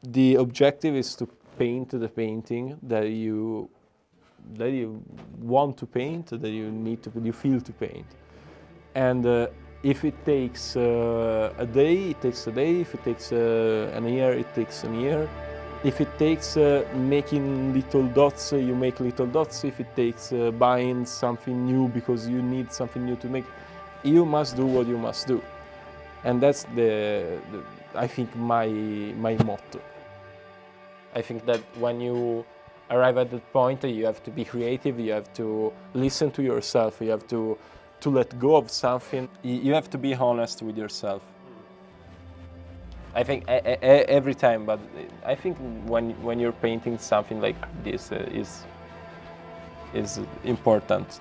The objective is to paint the painting that you want to paint, that you feel to paint. And if it takes a day, it takes a day. If it takes an year, it takes a year. If it takes making little dots, you make little dots. If it takes buying something new because you need something new to make, you must do what you must do. And that's I think my motto. I think that when you arrive at that point, you have to be creative, you have to listen to yourself, you have to let go of something. You have to be honest with yourself. I think every time, but I think when you're painting something like this is important.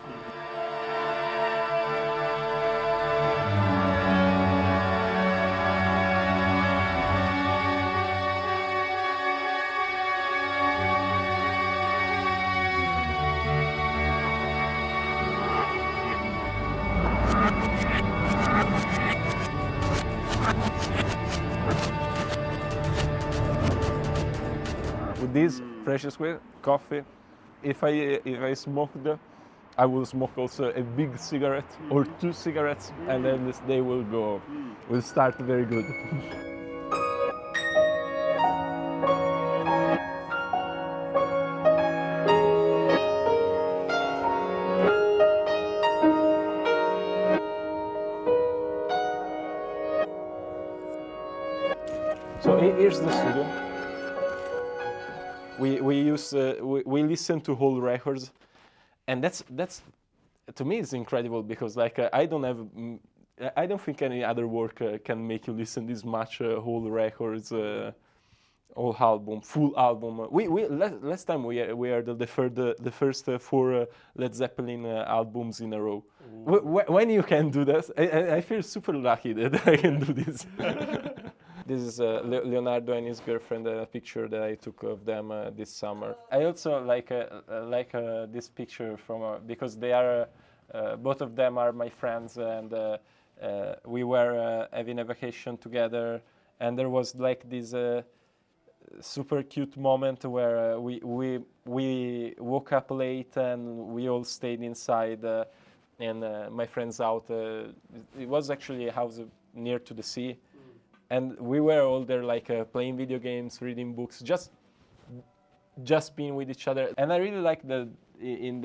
With this precious coffee, if I smoked, I will smoke also a big cigarette or 2 cigarettes, and then this day will start very good. So here's the studio. We listen to whole records, and that's to me it's incredible because like I don't think any other work can make you listen this much whole records, whole album, full album. Last time we heard the first 4 Led Zeppelin albums in a row. When you can do that, I feel super lucky that I can do this. This is Leonardo and his girlfriend, a picture that I took of them this summer. I also like this picture from because they are both of them are my friends, and we were having a vacation together, and there was like this super cute moment where we woke up late and we all stayed inside, and my friend's out. It was actually a house near to the sea. And we were all there, like playing video games, reading books, just being with each other. And I really like that in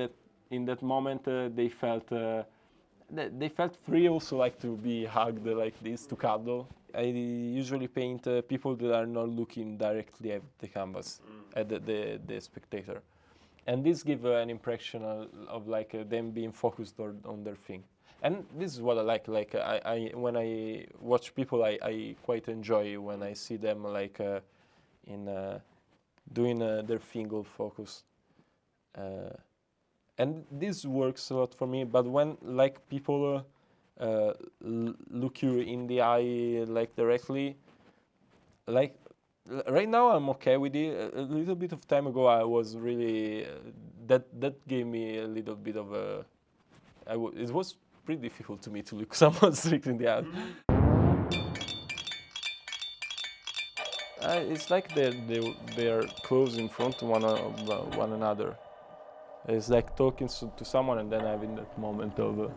that moment they felt free, also like to be hugged like this, to cuddle. I usually paint people that are not looking directly at the canvas, at the spectator, and this gives an impression of like them being focused on their thing. And this is what I like. Like I when I watch people, I quite enjoy when I see them like doing their thing all focus. And this works a lot for me. But when like people look you in the eye like directly, like right now I'm okay with it. A little bit of time ago I was really that gave me a little bit of a. It was pretty difficult to me to look someone straight in the eye. It's like they're close in front of one another. It's like talking to someone and then having that moment of.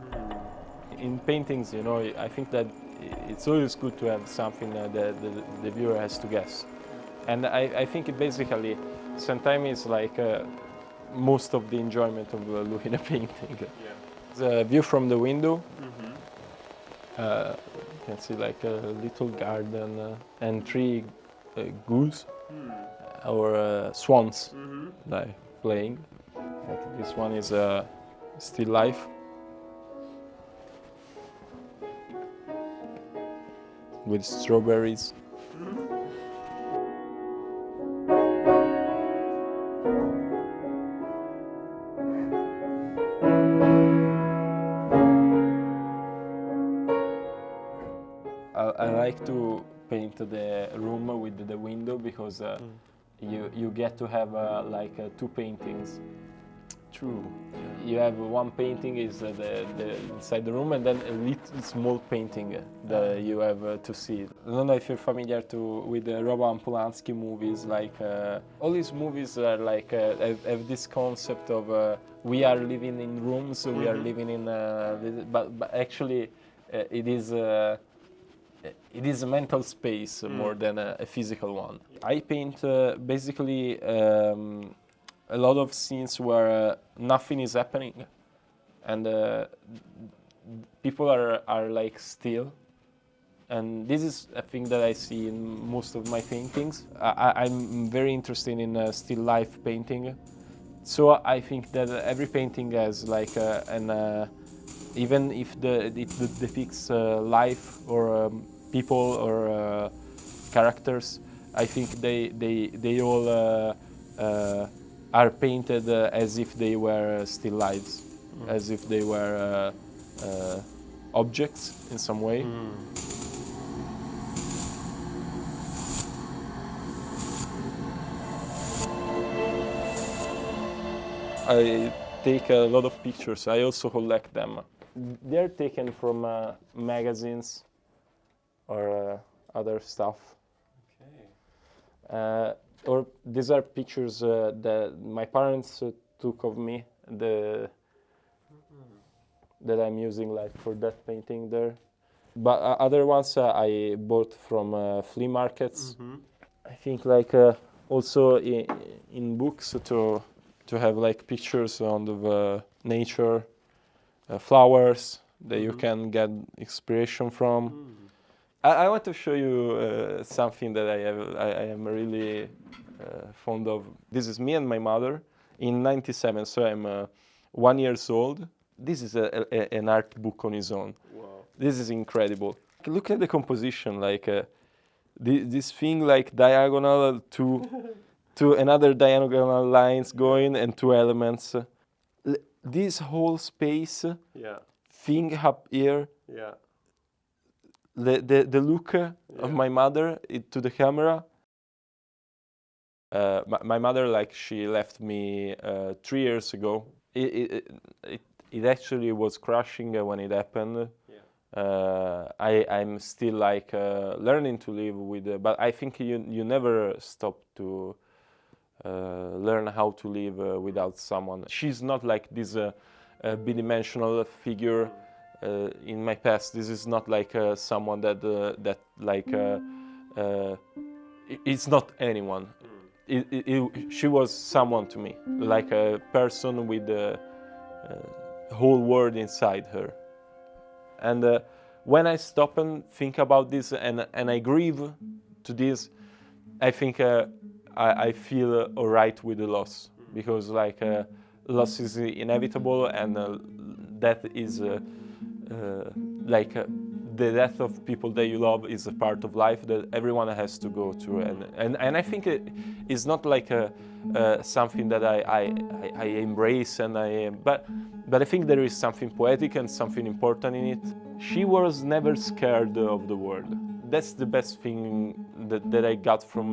In paintings, you know, I think that it's always good to have something that the viewer has to guess. And I think it basically, sometimes it's like most of the enjoyment of looking at a painting. Yeah. The view from the window, you can see like a little garden and 3 goose or swans like playing. Like this one is still life. With strawberries. I like to paint the room with the window because you get to have like 2 paintings, True. You have one painting is the inside the room, and then a little small painting that you have to see. I don't know if you're familiar with the Roman Polanski movies. Like all these movies are like have this concept of we are living in rooms, we are living in, but actually it is a mental space more than a physical one. I paint basically. A lot of scenes where nothing is happening, and people are like still, and this is a thing that I see in most of my paintings. I'm very interested in still life painting, so I think that every painting has like even if it depicts life or people or characters, I think they all are painted as if they were still lives, as if they were objects in some way. I take a lot of pictures. I also collect them. They're taken from magazines or other stuff. Okay. Or these are pictures that my parents took of me, that I'm using like for that painting there. But other ones I bought from flea markets. I think like also in books to have like pictures on the nature, flowers that you can get inspiration from. I want to show you something that I am really fond of. This is me and my mother in '97, so I'm 1 year old. This is an art book on its own. Wow. This is incredible. Look at the composition, like this thing like diagonal to another diagonal lines going and two elements. This whole space thing up here. Yeah. The look of my mother to the camera. My mother, like, she left me 3 years ago. It actually was crushing when it happened. Yeah. I'm still like learning to live with, but I think you never stop to learn how to live without someone. She's not like this bidimensional figure. In my past, this is not like someone that like it's not anyone. She was someone to me, like a person with the whole world inside her. And when I stop and think about this and I grieve to this, I think I feel alright with the loss, because like loss is inevitable, and death is like the death of people that you love is a part of life that everyone has to go through, and I think it's not like something that I embrace, and but I think there is something poetic and something important in it. She was never scared of the world. That's the best thing that I got from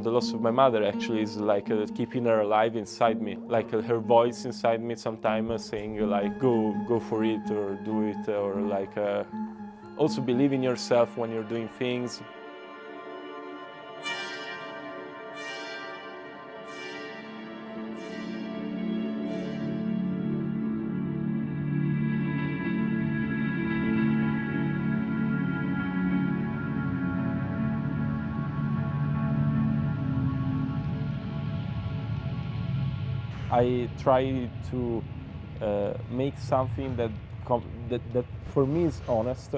the loss of my mother. Actually, is like keeping her alive inside me, like her voice inside me sometimes saying like go for it, or do it, or like also believe in yourself when you're doing things. I try to make something that for me is honest,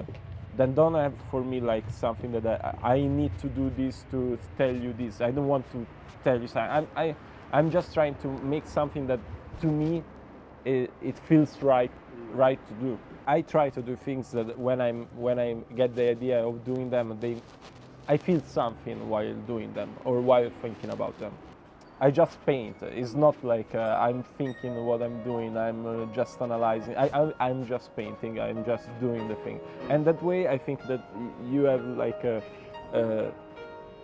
that don't have for me like something that I need to do this to tell you this. I don't want to tell you something. I'm just trying to make something that to me it feels right to do. I try to do things that when I get the idea of doing them, I feel something while doing them or while thinking about them. I just paint. It's not like I'm thinking what I'm doing. I'm just analyzing. I'm just painting. I'm just doing the thing. And that way, I think that you have like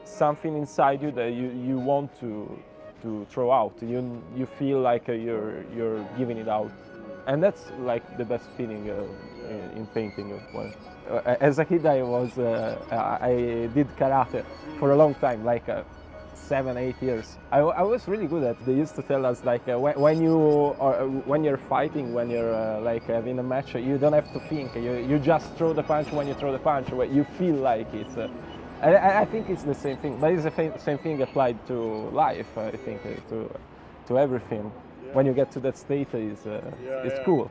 something inside you that you want to throw out. You feel like you're giving it out, and that's like the best feeling in painting. Well, as a kid, I did karate for a long time, like 7-8 years. I was really good at it. They used to tell us like when you're fighting, when you're like having a match, you don't have to think. You just throw the punch when you throw the punch. You feel like it's. I think it's the same thing, but it's the same thing applied to life. I think to everything. Yeah. When you get to that state, it's cool.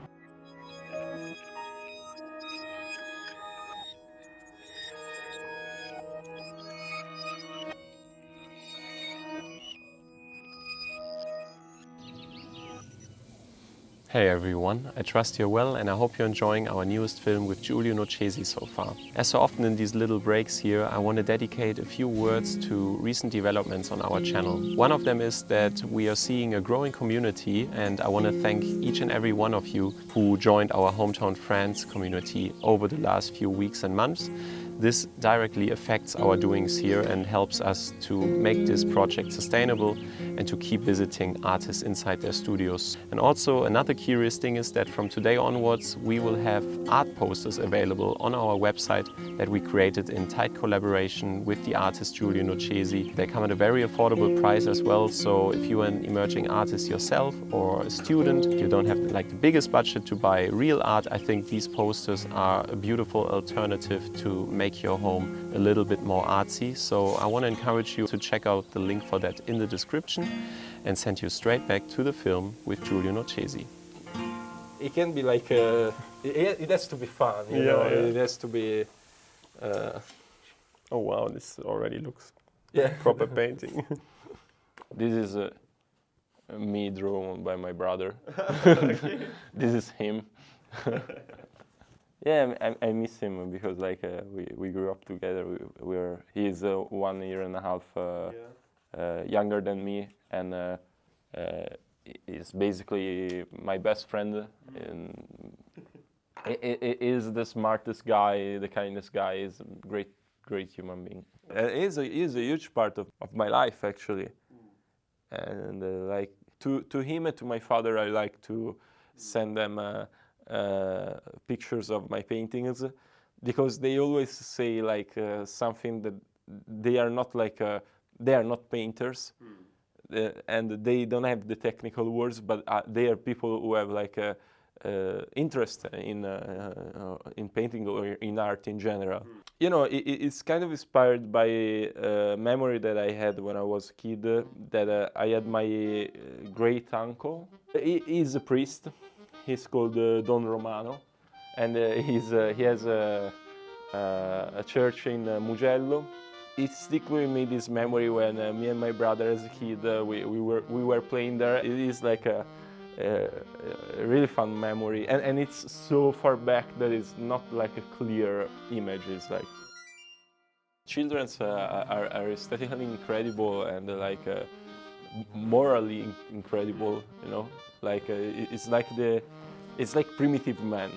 Hey everyone, I trust you're well and I hope you're enjoying our newest film with Giulio Noccesi so far. As so often in these little breaks here, I want to dedicate a few words to recent developments on our channel. One of them is that we are seeing a growing community, and I want to thank each and every one of you who joined our Hometown France community over the last few weeks and months. This directly affects our doings here and helps us to make this project sustainable and to keep visiting artists inside their studios. And also another curious thing is that from today onwards we will have art posters available on our website that we created in tight collaboration with the artist Giulio Noccesi. They come at a very affordable price as well, so if you are an emerging artist yourself or a student, you don't have like the biggest budget to buy real art, I think these posters are a beautiful alternative to make your home a little bit more artsy. So I want to encourage you to check out the link for that in the description and send you straight back to the film with Giulio Noccesi. It can be like it has to be fun, you know. Yeah. It has to be. Oh wow, this already looks yeah proper painting. This is me drawn by my brother. This is him. Yeah, I miss him because like we grew up together. He's 1 year and a half younger than me, and he's basically my best friend. And he is the smartest guy, the kindest guy. He's a great human being. He's a huge part of my life actually, and like to him and to my father, I like to send them. Pictures of my paintings, because they always say like something that they are not like they are not painters, and they don't have the technical words, but they are people who have like interest in painting or in art in general. You know, it's kind of inspired by a memory that I had when I was a kid, that I had my great uncle. He is a priest. He's called Don Romano, and he has a church in Mugello. It stick with me this memory when me and my brother as a kid we were playing there. It is like a really fun memory, and it's so far back that it's not like a clear image. It's like children's are aesthetically incredible and like morally incredible, you know. Like it's like primitive man,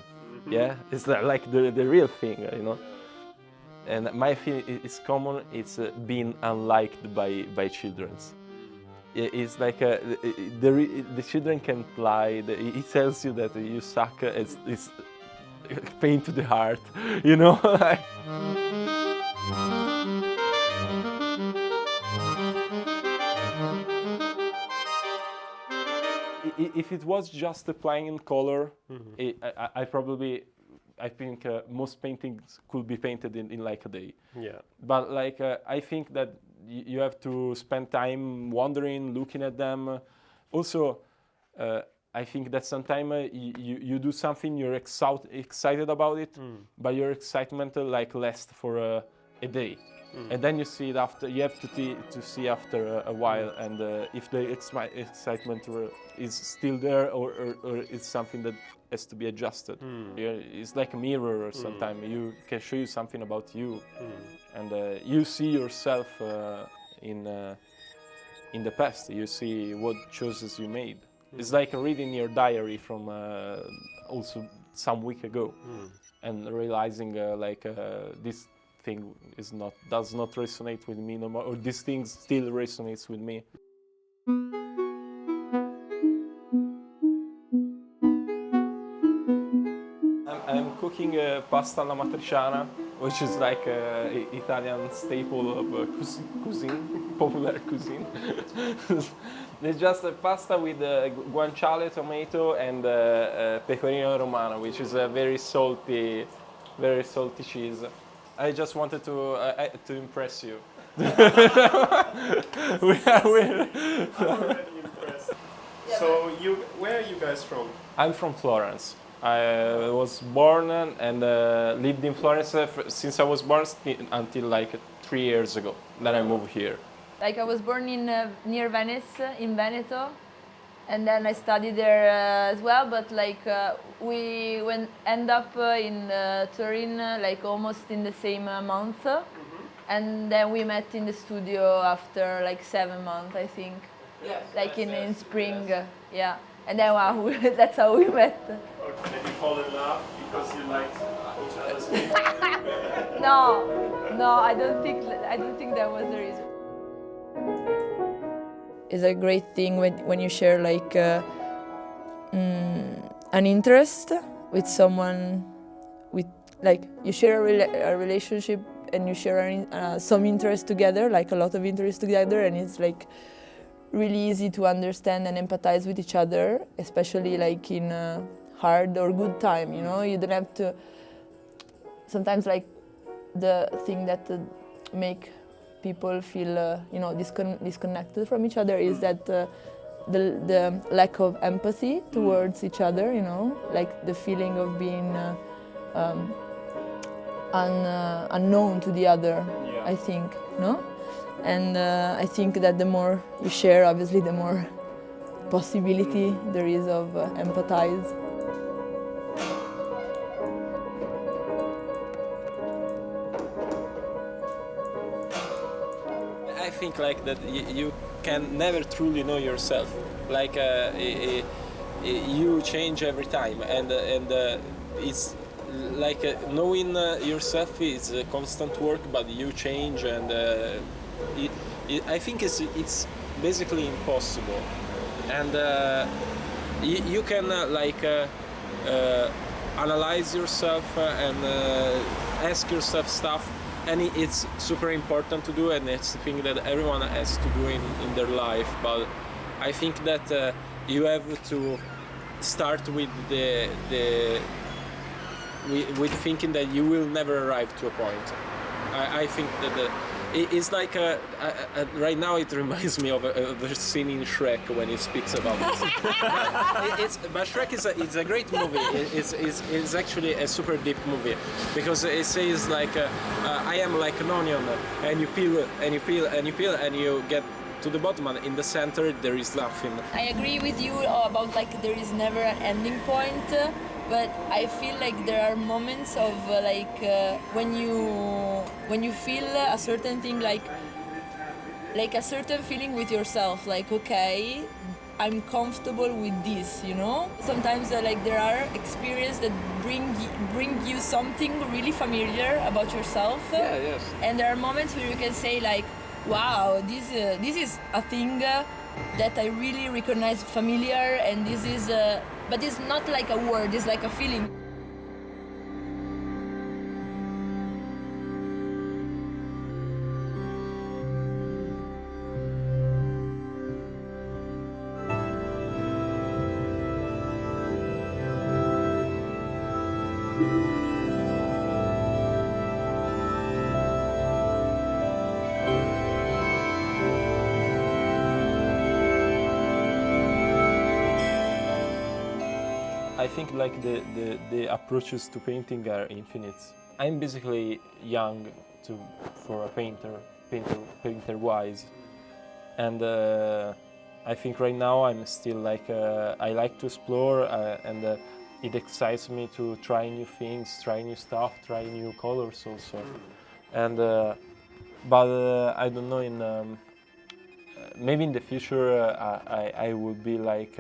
yeah. It's like the real thing, you know. And my feeling is common. It's being unliked by childrens. It's like the children can lie. He tells you that you suck. It's pain to the heart, you know. If it was just applying in color, I think most paintings could be painted in like a day. Yeah. But like I think that you have to spend time wandering, looking at them. Also, I think that sometimes you do something, you're excited about it, but your excitement like lasts for a day. And then you see it after. You have to see after a while, and if the excitement is still there, or it's something that has to be adjusted. It's like a mirror, or sometimes you can show you something about you, and you see yourself in the past. You see what choices you made. It's like reading your diary from also some week ago, and realizing like this thing does not resonate with me no more, or this thing still resonates with me. I'm cooking pasta alla matriciana, which is like Italian staple of cuisine, popular cuisine. It's just a pasta with guanciale, tomato, and pecorino romano, which is a very salty cheese. I just wanted to impress you. I'm already impressed. So, where are you guys from? I'm from Florence. I was born and lived in Florence since I was born until like 3 years ago. Then I moved here. Like I was born in near Venice, in Veneto, and then I studied there as well. But like we end up in Turin, like almost in the same month, and then we met in the studio after like 7 months, I think. Yes. Like in spring, yeah. And then wow, that's how we met. Okay. Did you fall in love because you liked each other's music? No, I don't think that was the reason. It's a great thing when you share like an interest with someone, with like you share a relationship and you share some interest together, like a lot of interest together, and it's like really easy to understand and empathize with each other, especially like in a hard or good time, you know. You don't have to. Sometimes like the thing that make people feel disconnected from each other is that the lack of empathy towards each other, you know, like the feeling of being unknown to the other, Yeah. I think, no? And I think that the more you share, obviously, the more possibility there is of empathize. I think like that you can never truly know yourself. Like you change every time, and it's like knowing yourself is a constant work, but you change, and I think it's basically impossible. And you can analyze yourself and ask yourself stuff, and it's super important to do, and it's the thing that everyone has to do in their life. But I think that you have to start with with thinking that you will never arrive to a point. I think that it's like right now it reminds me of a scene in Shrek when he speaks about this. But Shrek is a great movie. It's actually a super deep movie, because it says like I am like an onion, and you peel and you peel and you peel and you get to the bottom, and in the center there is nothing. I agree with you about like there is never an ending point, but I feel like there are moments of when you feel a certain thing, like a certain feeling with yourself, like okay, I'm comfortable with this, you know. Sometimes like there are experiences that bring you something really familiar about yourself. Yeah, yes. And there are moments where you can say like, wow, this is a thing that I really recognize familiar, and this is but it's not like a word, it's like a feeling. I think like the approaches to painting are infinite. I'm basically young for a painter wise, and I think right now I'm still like I like to explore, and it excites me to try new things, try new stuff, try new colors also, and but I don't know, in maybe in the future I would be like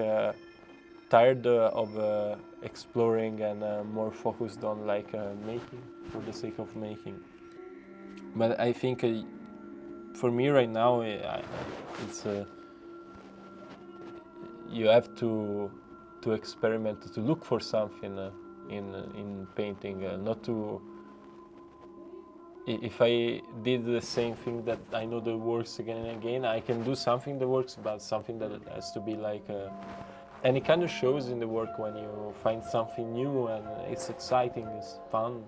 tired of exploring and more focused on like making for the sake of making. But I think for me right now it's you have to experiment, to look for something in painting, not to. If I did the same thing that I know that works again and again, I can do something that works, but something that has to be like. And it kind of shows in the work when you find something new and it's exciting, it's fun,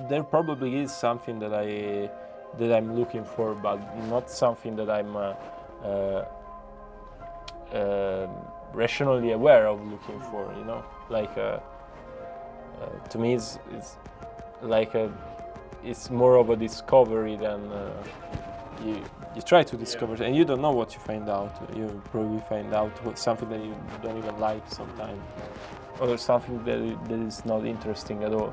there probably is something that I'm looking for, but not something that I'm rationally aware of looking for. You know, like to me, it's like it's more of a discovery than you try to discover, and you don't know what you find out. You probably find out something that you don't even like sometimes, or something that is not interesting at all.